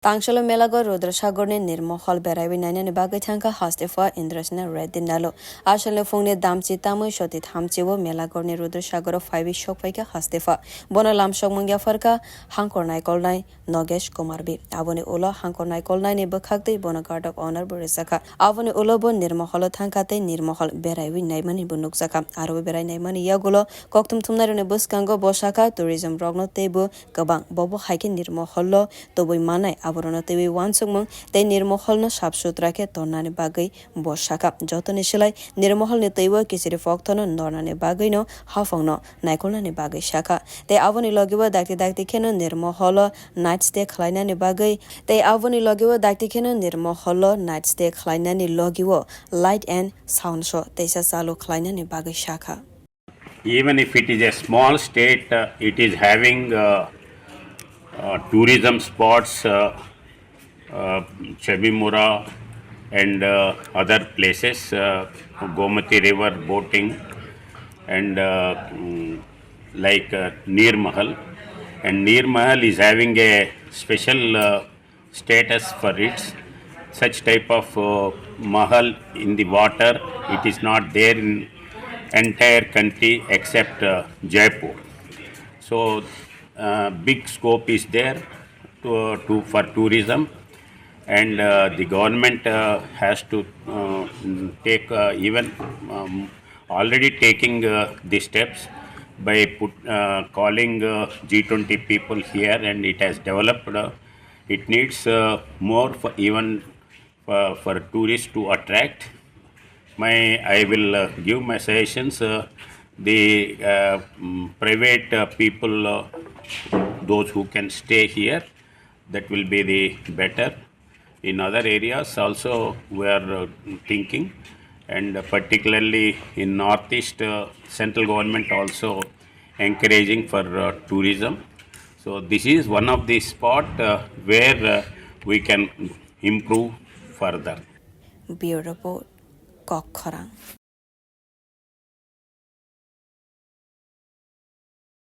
Tangsalo Melagarh rudra sagorni Nirmahal berai nainani bagai thangka hastepha Indrasena reddy Nallu. Ashale phongni damchi tamu shoti thamchiwo Melagarhni rudra sagoro 5 shokpaika hastepha. Bona lamshok mungya farka hangkornai kolnai Nogesh Kumarbi. Aboni ulo hangkornai kolnai ni bakhakdei bona guard of honor borisaka. Aboni ulo bon Nirmahal thangkate Nirmahal berai naimani bo nukjakha. Aro berai naimani yagulo kokthum thumnarone bwskang bosaka tourism rogno teibo gobang bobo haike Nirmahal toboi manai aborona tewi wansukmung tei Nirmahal no sabsutra ke tornani bagai bosaka jotoni silai Nirmahal ni teibo kisiri fokthono nornani bagai no hafongno naikolnani bagai shaka tei aboni logibo dakti kheno Nirmahal night stay khlainani bagai tei aboni logibo dakti kheno Nirmahal night stay khlainani logibo light and sound show teisa salo khlainani bagai shaka. Even if it is a small state, it is having tourism spots, Chabimura and other places, Gomati River boating and like Nirmahal. And Nirmahal is having a special status for its such type of mahal in the water. It is not there in entire country except Jaipur. So big scope is there for tourism, and the government has to take even already taking the steps by calling G20 people here, and it has developed. It needs more for even for tourists to attract. I will give my suggestions. The private people, those who can stay here, that will be the better. In other areas also we are thinking, and particularly in northeast, central government also encouraging for tourism. So this is one of the spot where we can improve further. Bureau report kokthum.